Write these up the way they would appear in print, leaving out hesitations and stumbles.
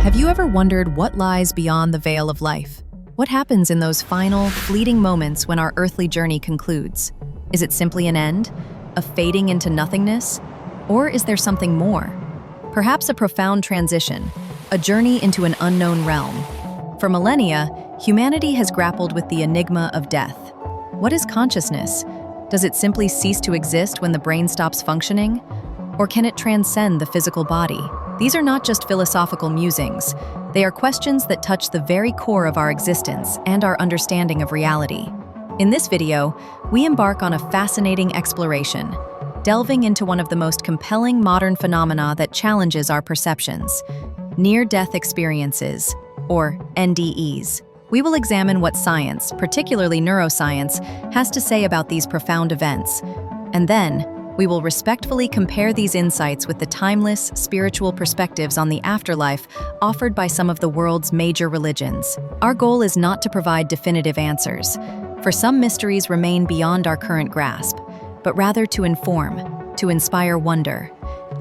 Have you ever wondered what lies beyond the veil of life? What happens in those final, fleeting moments when our earthly journey concludes? Is it simply an end? A fading into nothingness? Or is there something more? Perhaps a profound transition, a journey into an unknown realm. For millennia, humanity has grappled with the enigma of death. What is consciousness? Does it simply cease to exist when the brain stops functioning? Or can it transcend the physical body? These are not just philosophical musings. They are questions that touch the very core of our existence and our understanding of reality. In this video, we embark on a fascinating exploration, delving into one of the most compelling modern phenomena that challenges our perceptions: near-death experiences, or NDEs. We will examine what science, particularly neuroscience, has to say about these profound events, and then we will respectfully compare these insights with the timeless, spiritual perspectives on the afterlife offered by some of the world's major religions. Our goal is not to provide definitive answers, for some mysteries remain beyond our current grasp, but rather to inform, to inspire wonder,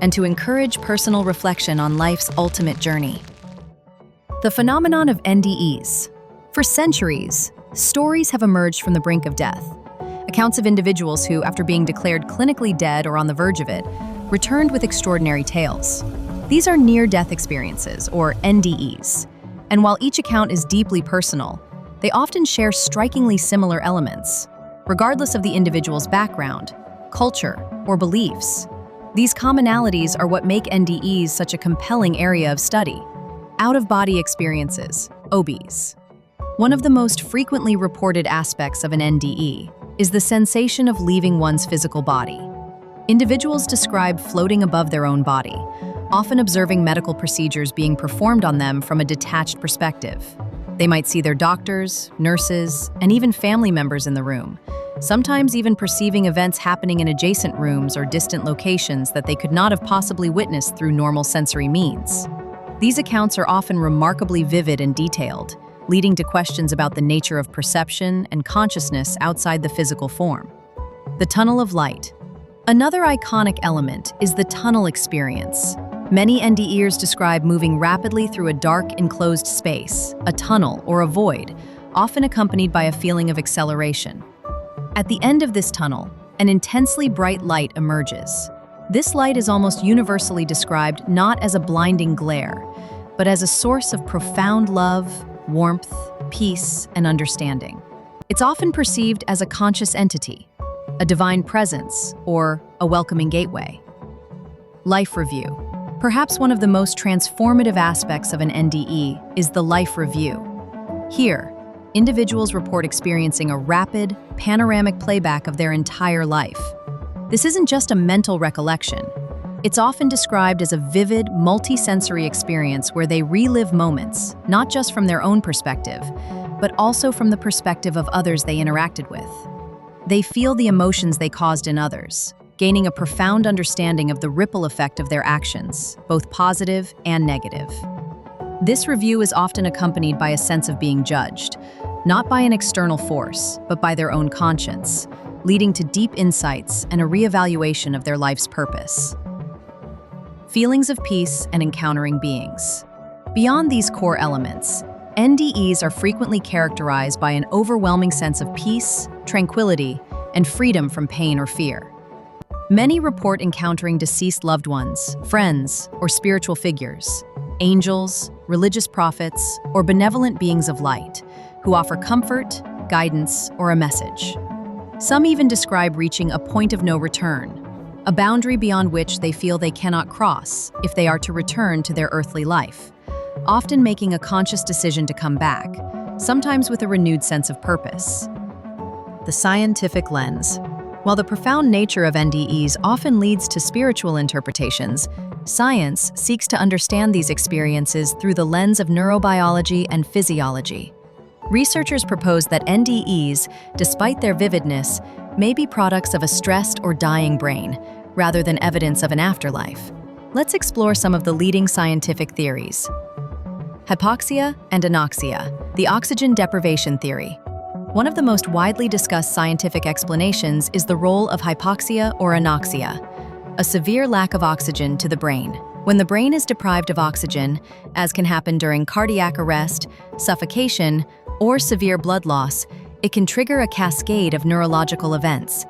and to encourage personal reflection on life's ultimate journey. The phenomenon of NDEs. For centuries, stories have emerged from the brink of death. Accounts of individuals who, after being declared clinically dead or on the verge of it, returned with extraordinary tales. These are near-death experiences, or NDEs, and while each account is deeply personal, they often share strikingly similar elements, regardless of the individual's background, culture, or beliefs. These commonalities are what make NDEs such a compelling area of study. Out-of-body experiences, OBs. One of the most frequently reported aspects of an NDE is the sensation of leaving one's physical body. Individuals describe floating above their own body, often observing medical procedures being performed on them from a detached perspective. They might see their doctors, nurses, and even family members in the room, sometimes even perceiving events happening in adjacent rooms or distant locations that they could not have possibly witnessed through normal sensory means. These accounts are often remarkably vivid and detailed, leading to questions about the nature of perception and consciousness outside the physical form. The tunnel of light. Another iconic element is the tunnel experience. Many NDEers describe moving rapidly through a dark, enclosed space, a tunnel or a void, often accompanied by a feeling of acceleration. At the end of this tunnel, an intensely bright light emerges. This light is almost universally described not as a blinding glare, but as a source of profound love, warmth, peace, and understanding. It's often perceived as a conscious entity, a divine presence, or a welcoming gateway. Life review. Perhaps one of the most transformative aspects of an NDE is the life review. Here, individuals report experiencing a rapid, panoramic playback of their entire life. This isn't just a mental recollection. It's often described as a vivid, multi-sensory experience where they relive moments, not just from their own perspective, but also from the perspective of others they interacted with. They feel the emotions they caused in others, gaining a profound understanding of the ripple effect of their actions, both positive and negative. This review is often accompanied by a sense of being judged, not by an external force, but by their own conscience, leading to deep insights and a reevaluation of their life's purpose. Feelings of peace and encountering beings. Beyond these core elements, NDEs are frequently characterized by an overwhelming sense of peace, tranquility, and freedom from pain or fear. Many report encountering deceased loved ones, friends, or spiritual figures, angels, religious prophets, or benevolent beings of light, who offer comfort, guidance, or a message. Some even describe reaching a point of no return, a boundary beyond which they feel they cannot cross if they are to return to their earthly life, often making a conscious decision to come back, sometimes with a renewed sense of purpose. The scientific lens. While the profound nature of NDEs often leads to spiritual interpretations, science seeks to understand these experiences through the lens of neurobiology and physiology. Researchers propose that NDEs, despite their vividness, may be products of a stressed or dying brain, rather than evidence of an afterlife. Let's explore some of the leading scientific theories. Hypoxia and anoxia, the oxygen deprivation theory. One of the most widely discussed scientific explanations is the role of hypoxia or anoxia, a severe lack of oxygen to the brain. When the brain is deprived of oxygen, as can happen during cardiac arrest, suffocation, or severe blood loss, it can trigger a cascade of neurological events.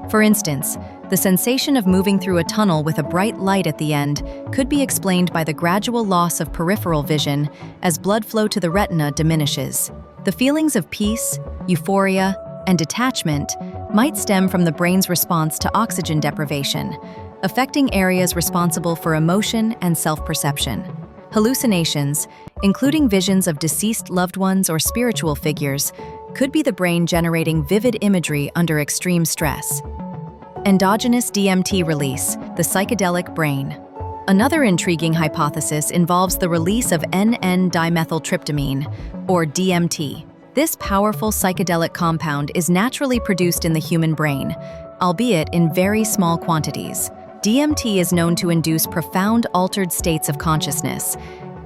For instance, the sensation of moving through a tunnel with a bright light at the end could be explained by the gradual loss of peripheral vision as blood flow to the retina diminishes. The feelings of peace, euphoria, and detachment might stem from the brain's response to oxygen deprivation, affecting areas responsible for emotion and self-perception. Hallucinations, including visions of deceased loved ones or spiritual figures, could be the brain generating vivid imagery under extreme stress. Endogenous DMT release, the psychedelic brain. Another intriguing hypothesis involves the release of N,N-dimethyltryptamine, or DMT. This powerful psychedelic compound is naturally produced in the human brain, albeit in very small quantities. DMT is known to induce profound altered states of consciousness,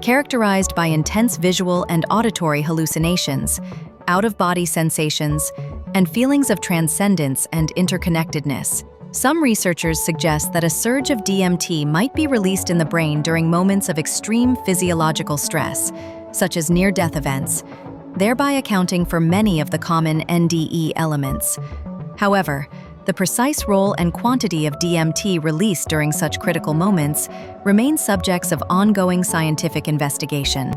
characterized by intense visual and auditory hallucinations, out-of-body sensations, and feelings of transcendence and interconnectedness. Some researchers suggest that a surge of DMT might be released in the brain during moments of extreme physiological stress, such as near-death events, thereby accounting for many of the common NDE elements. However, the precise role and quantity of DMT released during such critical moments remain subjects of ongoing scientific investigation.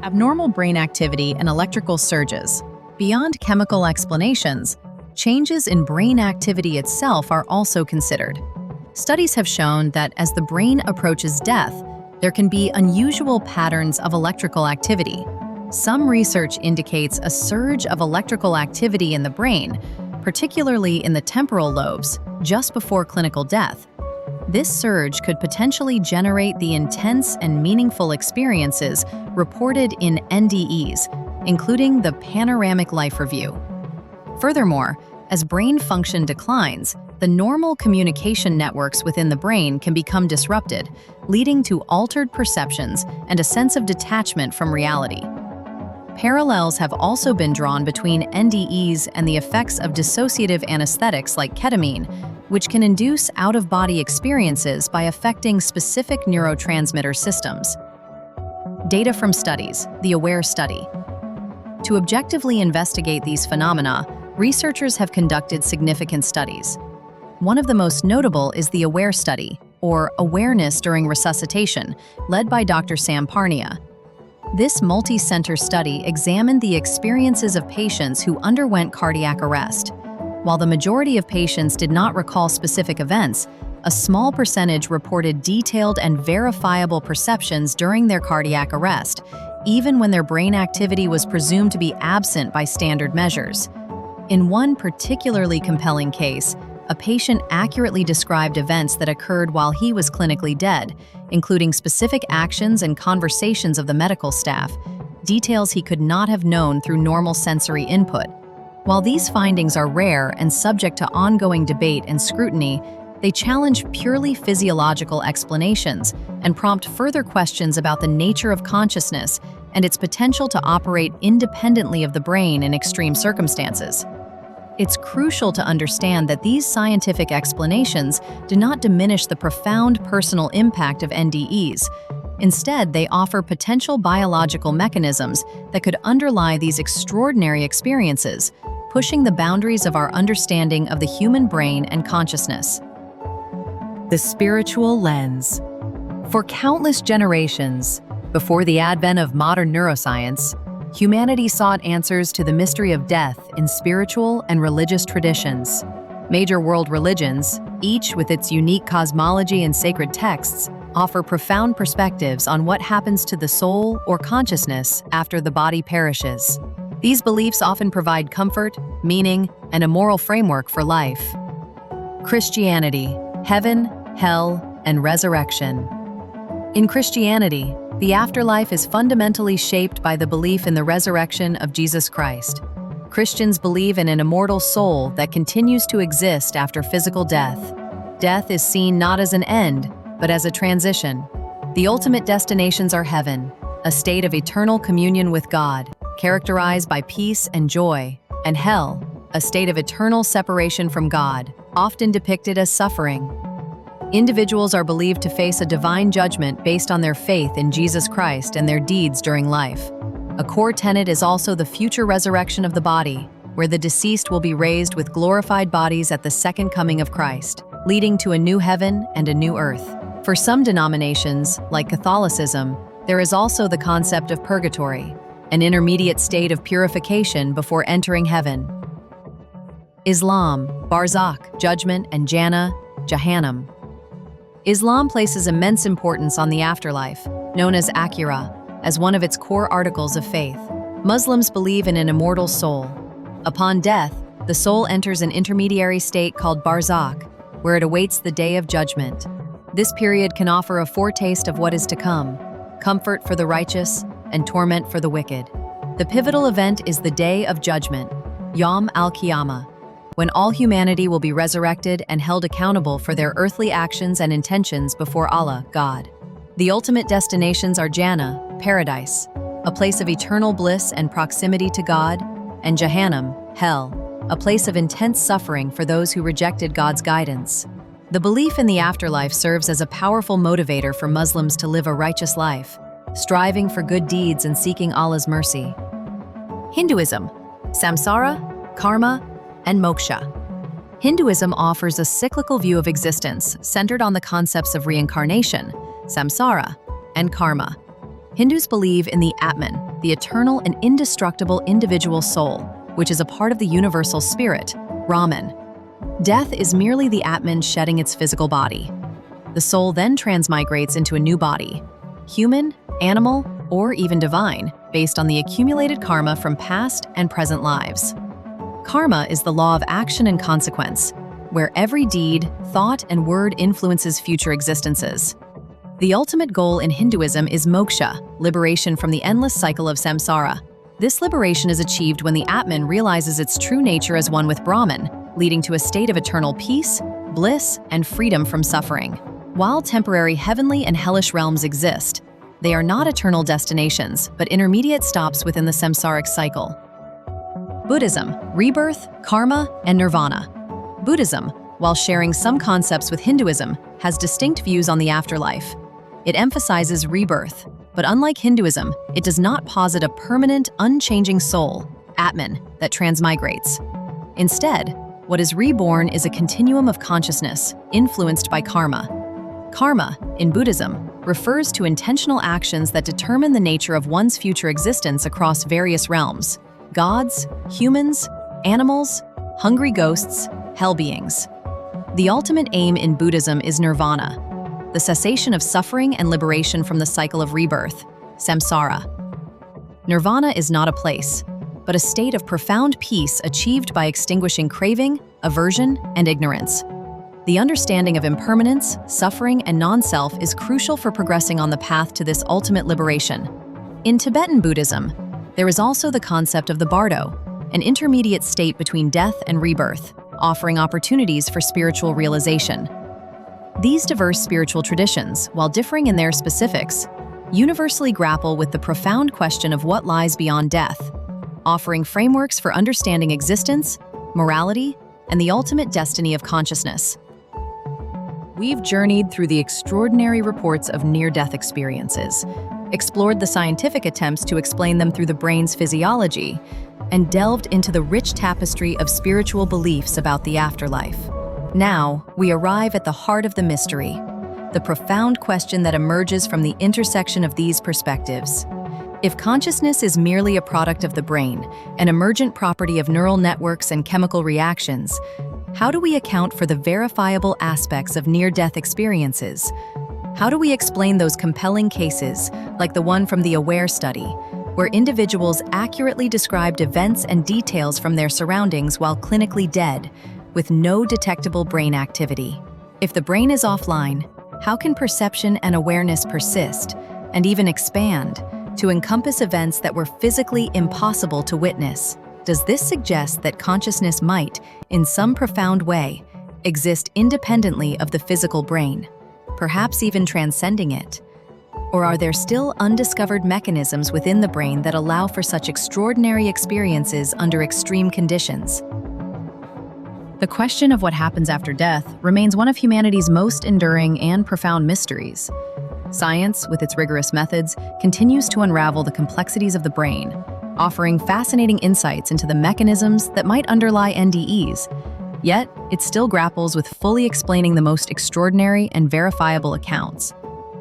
Abnormal brain activity and electrical surges. Beyond chemical explanations, changes in brain activity itself are also considered. Studies have shown that as the brain approaches death, there can be unusual patterns of electrical activity. Some research indicates a surge of electrical activity in the brain, particularly in the temporal lobes, just before clinical death. This surge could potentially generate the intense and meaningful experiences reported in NDEs, including the Panoramic Life Review. Furthermore, as brain function declines, the normal communication networks within the brain can become disrupted, leading to altered perceptions and a sense of detachment from reality. Parallels have also been drawn between NDEs and the effects of dissociative anesthetics like ketamine, which can induce out-of-body experiences by affecting specific neurotransmitter systems. Data from studies, the AWARE study. To objectively investigate these phenomena, researchers have conducted significant studies. One of the most notable is the AWARE study, or Awareness During Resuscitation, led by Dr. Sam Parnia. This multi-center study examined the experiences of patients who underwent cardiac arrest. While the majority of patients did not recall specific events, a small percentage reported detailed and verifiable perceptions during their cardiac arrest, even when their brain activity was presumed to be absent by standard measures. In one particularly compelling case, a patient accurately described events that occurred while he was clinically dead, including specific actions and conversations of the medical staff, details he could not have known through normal sensory input. While these findings are rare and subject to ongoing debate and scrutiny, they challenge purely physiological explanations and prompt further questions about the nature of consciousness and its potential to operate independently of the brain in extreme circumstances. It's crucial to understand that these scientific explanations do not diminish the profound personal impact of NDEs. Instead, they offer potential biological mechanisms that could underlie these extraordinary experiences, pushing the boundaries of our understanding of the human brain and consciousness. The spiritual lens. For countless generations, before the advent of modern neuroscience, humanity sought answers to the mystery of death in spiritual and religious traditions. Major world religions, each with its unique cosmology and sacred texts, offer profound perspectives on what happens to the soul or consciousness after the body perishes. These beliefs often provide comfort, meaning, and a moral framework for life. Christianity, heaven, hell, and resurrection. In Christianity, the afterlife is fundamentally shaped by the belief in the resurrection of Jesus Christ. Christians believe in an immortal soul that continues to exist after physical death. Death is seen not as an end, but as a transition. The ultimate destinations are heaven, a state of eternal communion with God, characterized by peace and joy, and hell, a state of eternal separation from God, often depicted as suffering. Individuals are believed to face a divine judgment based on their faith in Jesus Christ and their deeds during life. A core tenet is also the future resurrection of the body, where the deceased will be raised with glorified bodies at the second coming of Christ, leading to a new heaven and a new earth. For some denominations, like Catholicism, there is also the concept of purgatory, an intermediate state of purification before entering heaven. Islam, Barzakh, judgment, and Jannah, Jahannam. Islam places immense importance on the afterlife, known as akhirah, as one of its core articles of faith. Muslims believe in an immortal soul. Upon death, the soul enters an intermediary state called Barzakh, where it awaits the day of judgment. This period can offer a foretaste of what is to come, comfort for the righteous and torment for the wicked. The pivotal event is the Day of Judgment, Yawm al-Qiyamah, when all humanity will be resurrected and held accountable for their earthly actions and intentions before Allah, God. The ultimate destinations are Jannah, paradise, a place of eternal bliss and proximity to God, and Jahannam, hell, a place of intense suffering for those who rejected God's guidance. The belief in the afterlife serves as a powerful motivator for Muslims to live a righteous life, striving for good deeds and seeking Allah's mercy. Hinduism, samsara, karma, and moksha. Hinduism offers a cyclical view of existence centered on the concepts of reincarnation, samsara, and karma. Hindus believe in the Atman, the eternal and indestructible individual soul, which is a part of the universal spirit, Brahman. Death is merely the Atman shedding its physical body. The soul then transmigrates into a new body, human, animal, or even divine, based on the accumulated karma from past and present lives. Karma is the law of action and consequence, where every deed, thought, and word influences future existences. The ultimate goal in Hinduism is moksha, liberation from the endless cycle of samsara. This liberation is achieved when the Atman realizes its true nature as one with Brahman, leading to a state of eternal peace, bliss, and freedom from suffering. While temporary heavenly and hellish realms exist, they are not eternal destinations, but intermediate stops within the samsaric cycle. Buddhism, rebirth, karma, and nirvana. Buddhism, while sharing some concepts with Hinduism, has distinct views on the afterlife. It emphasizes rebirth, but unlike Hinduism, it does not posit a permanent, unchanging soul, Atman, that transmigrates. Instead, what is reborn is a continuum of consciousness, influenced by karma. Karma, in Buddhism, refers to intentional actions that determine the nature of one's future existence across various realms: gods, humans, animals, hungry ghosts, hell beings. The ultimate aim in Buddhism is nirvana, the cessation of suffering and liberation from the cycle of rebirth, samsara. Nirvana is not a place, but a state of profound peace achieved by extinguishing craving, aversion, and ignorance. The understanding of impermanence, suffering, and non-self is crucial for progressing on the path to this ultimate liberation. In Tibetan Buddhism, there is also the concept of the bardo, an intermediate state between death and rebirth, offering opportunities for spiritual realization. These diverse spiritual traditions, while differing in their specifics, universally grapple with the profound question of what lies beyond death, offering frameworks for understanding existence, morality, and the ultimate destiny of consciousness. We've journeyed through the extraordinary reports of near-death experiences, explored the scientific attempts to explain them through the brain's physiology, and delved into the rich tapestry of spiritual beliefs about the afterlife. Now, we arrive at the heart of the mystery, the profound question that emerges from the intersection of these perspectives. If consciousness is merely a product of the brain, an emergent property of neural networks and chemical reactions, how do we account for the verifiable aspects of near-death experiences? How do we explain those compelling cases, like the one from the AWARE study, where individuals accurately described events and details from their surroundings while clinically dead, with no detectable brain activity? If the brain is offline, how can perception and awareness persist, and even expand, to encompass events that were physically impossible to witness? Does this suggest that consciousness might, in some profound way, exist independently of the physical brain, perhaps even transcending it? Or are there still undiscovered mechanisms within the brain that allow for such extraordinary experiences under extreme conditions? The question of what happens after death remains one of humanity's most enduring and profound mysteries. Science, with its rigorous methods, continues to unravel the complexities of the brain, offering fascinating insights into the mechanisms that might underlie NDEs. Yet, it still grapples with fully explaining the most extraordinary and verifiable accounts.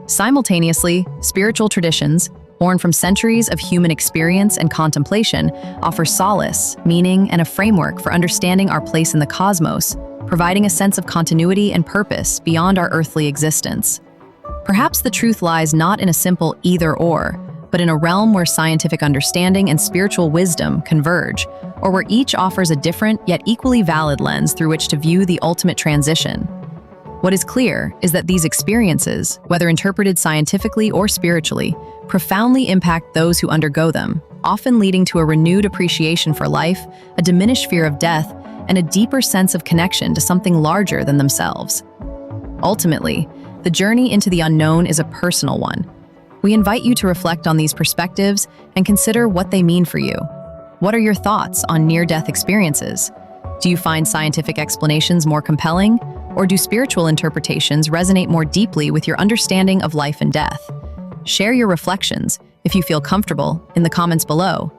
Simultaneously, spiritual traditions, born from centuries of human experience and contemplation, offer solace, meaning, and a framework for understanding our place in the cosmos, providing a sense of continuity and purpose beyond our earthly existence. Perhaps the truth lies not in a simple either-or, but in a realm where scientific understanding and spiritual wisdom converge, or where each offers a different yet equally valid lens through which to view the ultimate transition. What is clear is that these experiences, whether interpreted scientifically or spiritually, profoundly impact those who undergo them, often leading to a renewed appreciation for life, a diminished fear of death, and a deeper sense of connection to something larger than themselves. Ultimately, the journey into the unknown is a personal one. We invite you to reflect on these perspectives and consider what they mean for you. What are your thoughts on near-death experiences? Do you find scientific explanations more compelling, or do spiritual interpretations resonate more deeply with your understanding of life and death? Share your reflections, if you feel comfortable, in the comments below.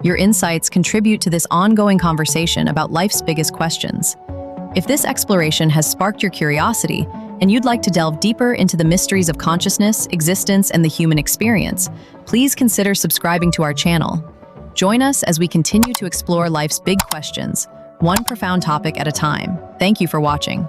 Your insights contribute to this ongoing conversation about life's biggest questions. If this exploration has sparked your curiosity, and you'd like to delve deeper into the mysteries of consciousness, existence, and the human experience, please consider subscribing to our channel. Join us as we continue to explore life's big questions, one profound topic at a time. Thank you for watching.